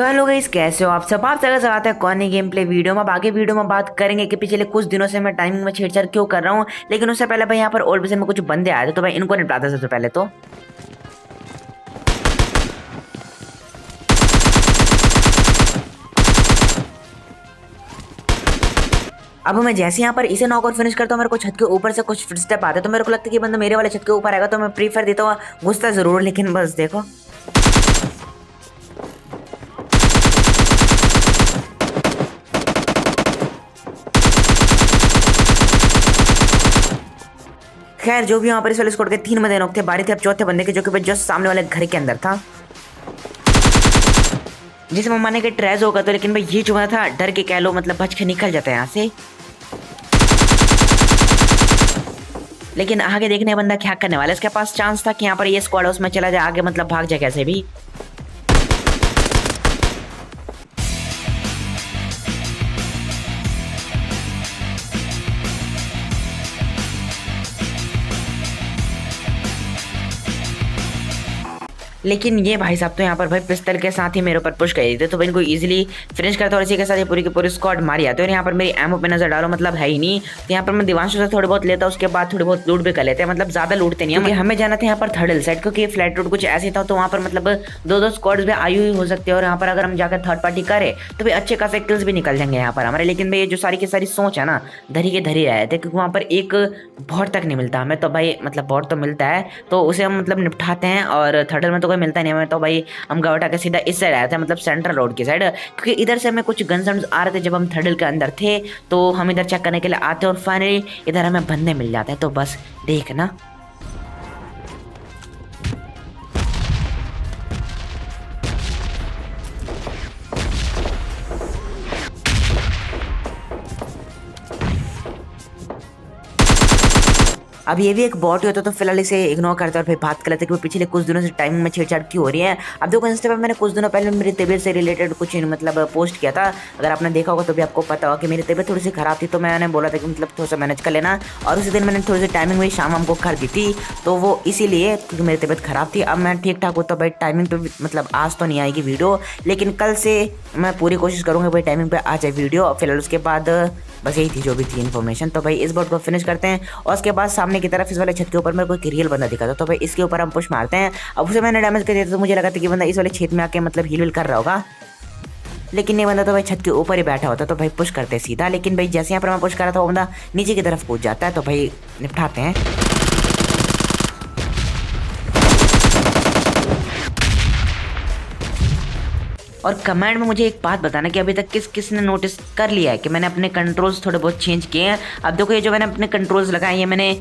तो hello guys, कैसे हो आप सब। आप जगह आते हैं कौन गेम प्ले वीडियो में। अब आगे वीडियो में बात करेंगे कि पिछले कुछ दिनों से मैं टाइमिंग में छेड़छाड़ क्यों कर रहा हूँ। लेकिन उससे पहले भाई यहाँ पर ओल्ड विजन में कुछ बंदे आए थे, तो भाई इनको निपटाते सबसे पहले। तो अब मैं जैसे यहाँ पर इसे नॉक और फिनिश करता हूँ, मेरे को छत के ऊपर से कुछ स्टेप आते हैं, तो मेरे को लगता है कि बंदा मेरे वाले छत के ऊपर आएगा, तो मैं प्रीफर देता हूँ घुसता जरूर। लेकिन बस देखो, खैर जो भी यहाँ पर इस वाले स्क्वाड के 3 बंदे नॉक थे, बारी थी अब चौथे बंदे की, जो कि जस्ट सामने वाले घर के अंदर था। जिसे मैं माने कि ट्रेज होगा, तो लेकिन भाई ये जो था डर के कह लो, मतलब बच के निकल जाता है यहाँ से। लेकिन आगे देखने बंदा क्या करने वाला है। इसके पास चांस था कि यहाँ पर ये स्क्वाड हाउस में चला जाए आगे, मतलब भाग जाए कैसे भी। लेकिन ये भाई साहब तो यहाँ पर भाई पिस्तल के साथ ही मेरे ऊपर पुश कर देते, तो भाई इनको इजीली फिनिश करता और इसी के साथ ये पूरी की पूरी स्क्वाड मारी जाती है। और यहाँ पर मेरी एमओ पे नजर डालो, मतलब है ही नहीं। तो यहाँ पर मैं दिवांशु से थोड़ी बहुत लेता, उसके बाद थोड़ी बहुत लूट भी कर लेते हैं, मतलब ज्यादा लूटते नहीं है। हमें जाना था यहाँ पर थर्ड हिल साइड, क्योंकि फ्लैट रूट कुछ ऐसे था, तो वहाँ पर मतलब दो स्क्वाड्स भी आई हुई हो सकती है। और यहाँ पर अगर हम जाकर थर्ड पार्टी करें तो भाई अच्छे खासे किल्स भी निकल जाएंगे यहाँ पर हमारे। लेकिन भाई ये जो सारी की सारी सोच है ना, धरी के धरी रहे थे, क्योंकि वहाँ पर एक बॉट तक नहीं मिलता हमें। तो भाई मतलब बॉट तो मिलता है, तो उसे हम मतलब निपटाते हैं। और थर्ड में तो कोई मिलता नहीं हमें, तो भाई हम गवटा के सीधा इस साइड आए थे, मतलब सेंट्रल रोड की साइड, क्योंकि इधर से हमें कुछ गन आ रहे थे जब हम थर्ड हिल के अंदर थे। तो हम इधर चेक करने के लिए आते हैं और फाइनली इधर हमें बंदे मिल जाते हैं। तो बस देखना। अब ये भी एक बॉट ही होता, तो फिलहाल इसे इग्नोर करते और फिर बात कर लेते कि वो पिछले कुछ दिनों से टाइमिंग में छेड़छाड़ क्यों हो रही है। अब देखो, इंस्टा पे मैंने कुछ दिनों पहले मेरी तबीयत से रिलेटेड कुछ मतलब पोस्ट किया था। अगर आपने देखा होगा तो भी आपको पता होगा कि मेरी तबीयत थोड़ी सी खराब थी, तो मैंने बोला था कि मतलब थोड़ा सा मैनेज कर लेना। और उसी दिन मैंने थोड़ी सी टाइमिंग में शाम हमको कर दी थी, तो वो इसीलिए क्योंकि मेरी तबीयत खराब थी। अब मैं ठीक ठाक हूँ, तो भाई टाइमिंग पे मतलब आज तो नहीं आएगी वीडियो, लेकिन कल से मैं पूरी कोशिश करूँगा भाई टाइमिंग पे आ जाए वीडियो। फिलहाल उसके बाद बस यही थी जो भी थी इन्फॉर्मेशन। तो भाई इस बोर्ड को फिनिश करते हैं और उसके बाद सामने की तरफ इस वाले छत के ऊपर मेरे को एक रियल बंदा दिखा था, तो भाई इसके ऊपर हम पुश मारते हैं। अब उसे मैंने डैमेज कर दिया था, तो मुझे लगा था कि बंदा इस वाले छत में आके मतलब हील विल कर रहा होगा, लेकिन ये बंदा तो भाई छत के ऊपर ही बैठा होता। तो भाई पुश करते हैं सीधा। लेकिन भाई जैसे यहाँ पर मैं पुश कर रहा था, वो बंदा नीचे की तरफ कूद जाता है, तो भाई निपटाते हैं। और कमेंट में मुझे एक बात बताना कि अभी तक किसने नोटिस कर लिया है कि मैंने अपने कंट्रोल्स थोड़े बहुत चेंज किए हैं। अब देखो, ये जो मैंने अपने कंट्रोल्स लगाए, ये मैंने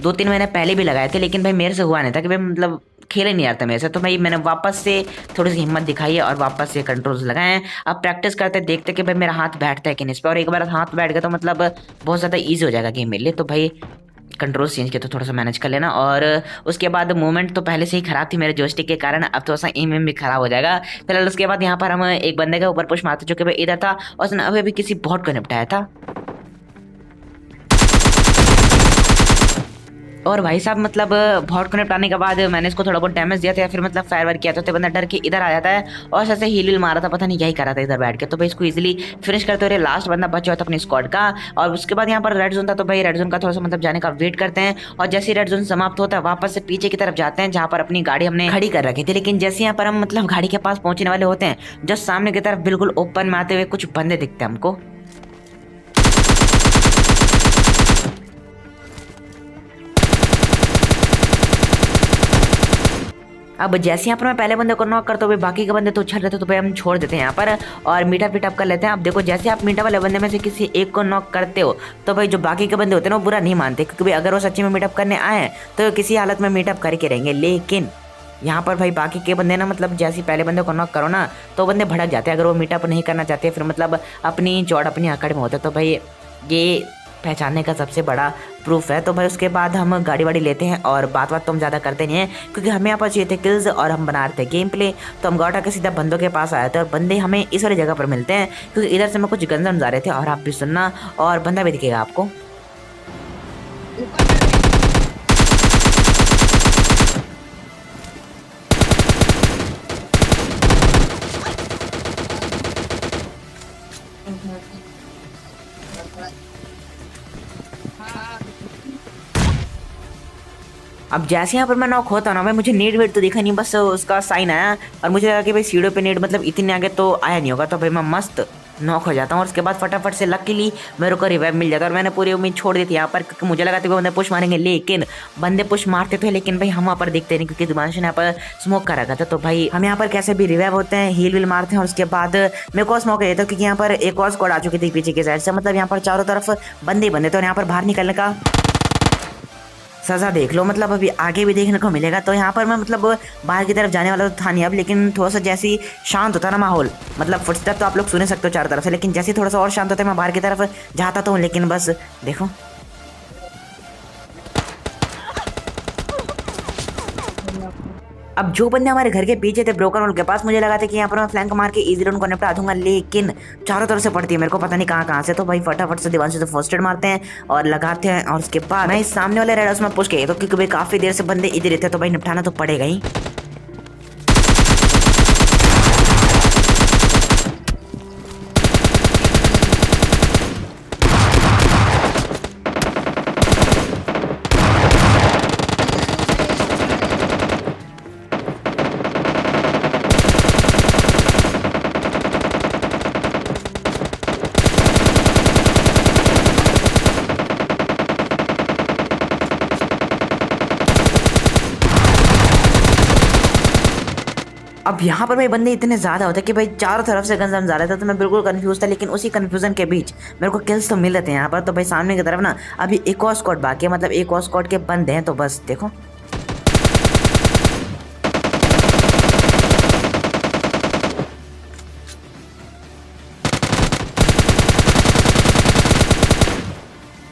2-3 महीने पहले भी लगाए थे, लेकिन भाई मेरे से हुआ नहीं था कि भाई मतलब खेले नहीं आता मेरे से। तो भाई मैंने वापस से थोड़ी सी हिम्मत दिखाई है और वापस से कंट्रोल्स लगाए हैं। अब प्रैक्टिस करते देखते कि भाई मेरा हाथ बैठता है कि नहीं इस पर। और एक बार हाथ बैठ गया तो मतलब बहुत ज़्यादा ईजी हो जाएगा गेम मेरे लिए। तो भाई कंट्रोल चेंज किया तो थोड़ा सा मैनेज कर लेना। और उसके बाद मूवमेंट तो पहले से ही खराब थी मेरे जोस्टिक के कारण, अब थोड़ा सा एम भी खराब हो जाएगा। फिलहाल उसके बाद यहाँ पर हम एक बंदे के ऊपर पुश मारते जो कि भाई इधर था, और उसने अभी किसी बॉट को निपटाया था। और भाई साहब मतलब बॉट को निपटाने के बाद मैंने इसको थोड़ा बहुत डैमेज दिया था, या फिर मतलब फायर वायर किया था, तो बंदा डर के इधर आ जाता है और ऐसे हील मारा था, पता नहीं क्या ही करा था इधर बैठ के। तो भाई इसको इजीली फिनिश करते हुए लास्ट बंदा बचा हुआ था अपनी स्क्वाड का। और उसके बाद यहाँ पर रेड जोन था, तो भाई रेड जोन का थोड़ा सा मतलब जाने का वेट करते हैं। और जैसे ही रेड जोन समाप्त होता है, वापस से पीछे की तरफ जाते हैं जहाँ पर अपनी गाड़ी हमने खड़ी कर रखी थी। लेकिन जैसे यहाँ पर हम मतलब गाड़ी के पास पहुंचने वाले होते हैं, जस्ट सामने की तरफ बिल्कुल ओपन में आते हुए कुछ बंदे दिखते हैं हमको। अब जैसे यहाँ पर मैं पहले बंदे को नॉक करता हूँ, बाकी के बंदे तो उछल रहे थे, तो भाई हम छोड़ देते हैं यहाँ पर और मीटअप वीटअप कर लेते हैं। अब देखो, जैसे आप मीटअप वाले बंदे में से किसी एक को नॉक करते हो, तो भाई जो बाकी के बंदे होते हैं ना, वो बुरा नहीं मानते, क्योंकि भाई अगर वो सच्ची में मीटअप करने आए हैं तो किसी हालत में मीटअप करके रहेंगे। लेकिन यहाँ पर भाई बाकी के बंदे ना, मतलब जैसे पहले बंदे को नॉक करो ना, तो बंदे भड़क जाते हैं। अगर वो मीटअप नहीं करना चाहते, फिर मतलब अपनी चौड़ अपनी आकड़ में होते, तो भाई ये पहचानने का सबसे बड़ा प्रूफ है। तो भाई उसके बाद हम गाड़ी वाड़ी लेते हैं और बात तो हम ज़्यादा करते नहीं हैं, क्योंकि हमें यहाँ पर चाहिए थे किल्स और हम बना रहे थे गेम प्ले। तो हम गौटा के सीधा बंदों के पास आए थे और बंदे हमें इस वाली जगह पर मिलते हैं, क्योंकि इधर से मैं कुछ गंजा जा रहे थे। और आप भी सुनना, और बंदा भी दिखेगा आपको। अब जैसे यहाँ पर मैं नॉक होता हूँ ना भाई, मुझे नेट वेट तो दिखा नहीं, बस उसका साइन आया और मुझे लगा कि भाई सीढ़ियों पे नेट मतलब इतने आगे तो आया नहीं होगा, तो भाई मैं मस्त नॉक हो जाता हूँ और उसके बाद फटाफट से लकीली मेरे को रिवाइव मिल जाता है। और मैंने पूरी उम्मीद छोड़ दी थी यहाँ पर, क्योंकि मुझे लगा था कि बंदे पुश मारेंगे, लेकिन बंदे पुश मारते थे लेकिन भाई हम वहाँ पर दिखते नहीं, क्योंकि दिवांशु ने यहाँ पर स्मोक कर रखा था। तो भाई हम यहाँ पर कैसे भी रिवाइव होते हैं, हील विल मारते हैं और उसके बाद मेरे को स्मोक रहता है, क्योंकि यहाँ पर एक और स्क्वाड आ चुकी थी पीछे की साइड से, मतलब यहाँ पर चारों तरफ बंदे ही बंदे थे और यहाँ पर बाहर निकलने का सजा देख लो, मतलब अभी आगे भी देखने को मिलेगा। तो यहाँ पर मैं मतलब बाहर की तरफ जाने वाला तो था नहीं अब, लेकिन थोड़ा सा जैसे ही शांत होता ना माहौल, मतलब फुटस्टेप तो आप लोग सुन सकते हो चारों तरफ से, लेकिन जैसे ही थोड़ा सा और शांत होता है मैं बाहर की तरफ जाता तो हूँ, लेकिन बस देखो अब जो बंदे हमारे घर के पीछे थे ब्रोकन वॉल के पास, मुझे लगा था कि यहाँ पर मैं फ्लैंक मार के इजीली उनको निपटा दूंगा, लेकिन चारों तरफ से पड़ती है, मेरे को पता नहीं कहाँ कहाँ से। तो भाई फटाफट से दिवांशु से फर्स्ट एड मारते हैं और लगाते हैं और उसके बाद मैं इस सामने वाले रेड हाउस में पुश किया, तो क्योंकि भाई काफी देर से बंदे इधर थे, तो भाई निपटाना तो पड़ेगा ही। अब यहाँ पर भाई बंदे इतने ज़्यादा होते कि भाई चारों तरफ से गन जा रहा था, तो मैं बिल्कुल कंफ्यूज था, लेकिन उसी कंफ्यूजन के बीच मेरे को किल्स तो मिल रहे थे यहाँ पर। तो भाई सामने की तरफ ना अभी एक और स्क्वाड बाकी है, मतलब एक और स्क्वाड के बंदे हैं, तो बस देखो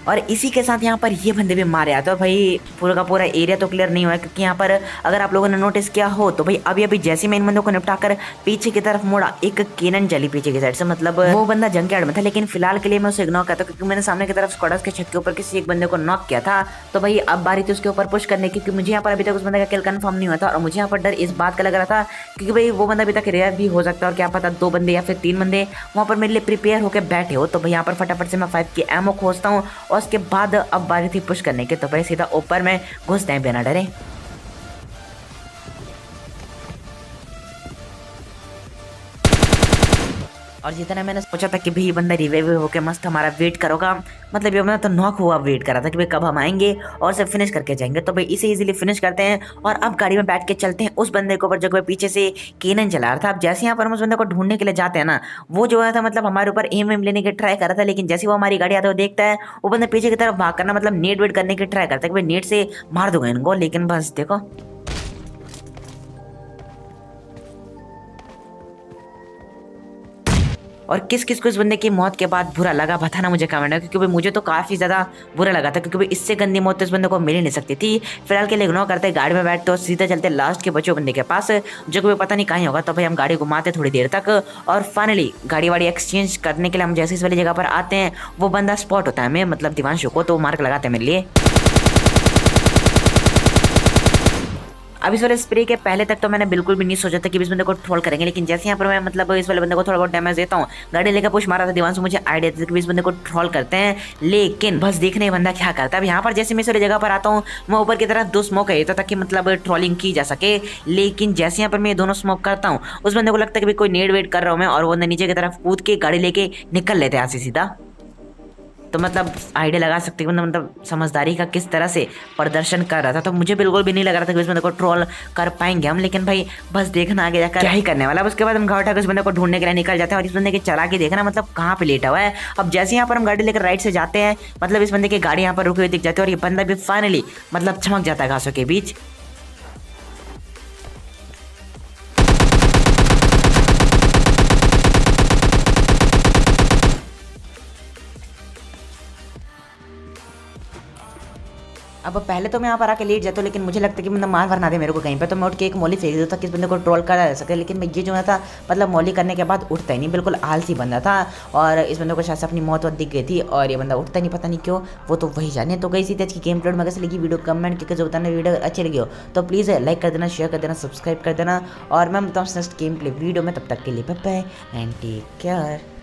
और इसी के साथ यहाँ पर ये बंदे भी मारे आते और भाई पूरा का पूरा एरिया तो क्लियर नहीं हुआ है, क्योंकि यहाँ पर अगर आप लोगों ने नोटिस किया हो तो भाई अभी अभी जैसे मैं इन बंदों को निपटाकर पीछे की तरफ मुड़ा, एक केनन चली पीछे की साइड से, मतलब वो बंदा जंकयार्ड में था, लेकिन फिलहाल के लिए मैं उसे इग्नोर करता हूँ, क्योंकि मैंने सामने की तरफ स्क्वाड्स के छत के ऊपर किसी एक बंदे को नॉक किया था। तो भाई अब बारी थी उसके ऊपर पुश करने की, क्योंकि मुझे यहाँ पर अभी तक उस बंदे का किल कंफर्म नहीं हुआ था और मुझे यहाँ पर डर इस बात का लग रहा था क्योंकि भाई वो बंदा अभी तक रिवाइव भी हो सकता है, और क्या पता 2 बंदे या फिर 3 बंदे वहाँ पर मेरे लिए प्रिपेयर होकर बैठे हो। तो भाई यहाँ पर फटाफट से मैं 5 की एमओ खोजता हूँ और उसके बाद अब बारी थी पुश करने की, तो भाई सीधा ऊपर में घुसते हैं बिना डरे। और जितना मैंने सोचा था कि भाई बंदा रिवाइव होकर मस्त हमारा वेट करोगा, मतलब ये बंदा तो नॉक हुआ वेट कर रहा था कि भाई कब हम आएंगे और सब फिनिश करके जाएंगे। तो भाई इसे इजीली फिनिश करते हैं और अब गाड़ी में बैठ के चलते हैं उस बंदे के ऊपर जो पीछे से केनन चला रहा था। अब जैसे यहाँ पर हम उस बंदे को ढूंढने के लिए जाते हैं ना, वो जो है था मतलब हमारे ऊपर एम लेने की ट्राई कर रहा था, लेकिन जैसे वो हमारी गाड़ी आता है वो देखता है, वो बंदा पीछे की तरफ भाग करना मतलब नेट वेट करने की ट्राई करता है कि भाई नेट से मार दूंगा इनको, लेकिन बस देखो और किस किस को इस बंदे की मौत के बाद बुरा लगा बताना मुझे कमेंट में, क्योंकि भाई मुझे तो काफ़ी ज़्यादा बुरा लगा था, क्योंकि भाई इससे गंदी मौत तो इस बंदे को मिल ही नहीं सकती थी। फिलहाल के लिए इग्नोर करते गाड़ी में बैठते और सीधे चलते लास्ट के बच्चों बंदे के पास, जो कि पता नहीं कहीं होगा। तो भाई हम गाड़ी घुमाते थोड़ी देर तक और फाइनली गाड़ी वाड़ी एक्सचेंज करने के लिए हम जैसे इस वाली जगह पर आते हैं, वो बंदा स्पॉट होता है हमें, मतलब दिवांशु को, तो मार्क लगाते हैं मेरे लिए। अब इस वाले स्प्रे के पहले तक तो मैंने बिल्कुल भी नहीं सोचा था कि इस बंदे को ट्रोल करेंगे, लेकिन जैसे यहाँ पर मैं मतलब इस वाले बंदे को थोड़ा बहुत डैमेज देता हूँ, गाड़ी लेकर पुश मारा था दिवांशु, मुझे आइडिया था कि इस बंदे को ट्रोल करते हैं, लेकिन बस देखने बंदा क्या करता है। अब यहाँ पर जैसे मैं इस वाली जगह पर आता हूँ, मैं ऊपर की तरफ 2 स्मोक है ताकि मतलब ट्रोलिंग की जा सके, लेकिन जैसे यहाँ पर मैं दोनों स्मोक करता हूँ, उस बंदे को लगता है कि कोई नेट वेट कर रहा हूँ मैं, और वो बंदा नीचे की तरफ कूद के गाड़ी लेके निकल लेते हैं यहाँ से सीधा। तो मतलब आइडिया लगा सकते हैं मतलब समझदारी का किस तरह से प्रदर्शन कर रहा था। तो मुझे बिल्कुल भी नहीं लग रहा था कि इस बंदे को ट्रोल कर पाएंगे हम, लेकिन भाई बस देखना आगे जाकर क्या ही करने वाला। उसके बाद हम घर उठा इस बंदे को ढूंढने के लिए निकल जाते हैं और इस बंदे के चला के देखना मतलब कहाँ पे लेटा हुआ है। अब जैसे यहाँ पर हम गाड़ी लेकर राइट से जाते हैं, मतलब इस बंदे की गाड़ी यहाँ पर रुकी हुई दिख जाती है और ये बंदा भी फाइनली मतलब चमक जाता है घासों के बीच। अब पहले तो मैं यहाँ पर आके लेट जाता हूँ, लेकिन मुझे लगता है कि मतलब मार वरना दे मेरे को कहीं पे, तो मैं उठ के एक मौली फेंक देता था कि इस बंदे को ट्रोल करा जा सके। लेकिन मैं ये जो था मतलब मौली करने के बाद उठता ही नहीं, बिल्कुल आलसी बंदा था और इस बंदे को शायद से अपनी मौत दिख गई थी और ये बंदा उठता नहीं, पता नहीं क्यों, वो तो वही जाने। तो गई सी आज की गेम प्लेट में कैसे लगी वीडियो कमेंट करके जो बताना, वीडियो अच्छी लगी हो तो प्लीज़ लाइक कर देना, शेयर कर देना, सब्सक्राइब कर देना और मैं बताऊँ नेक्स्ट गेम प्ले वीडियो में। तब तक के लिए bye bye and take care.